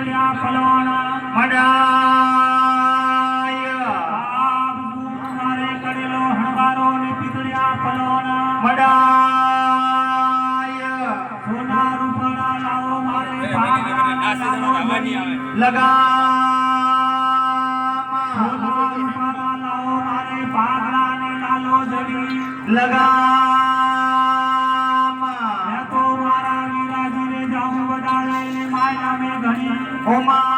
પીતળિયા પલવાણા મડાય મારે કરેલો હણવારો ને પીતળિયા પલવાણા મડાય સોના રૂપાળા લાવો મારે ભાગલા લાલો લગા સોના રૂપાળા લાવો મારે ભાગલા ને લાલો જડી લગા મેં તો મારા વીરાજીને જાઉં વડાડે ને માયા મેં ઘણી ઓમા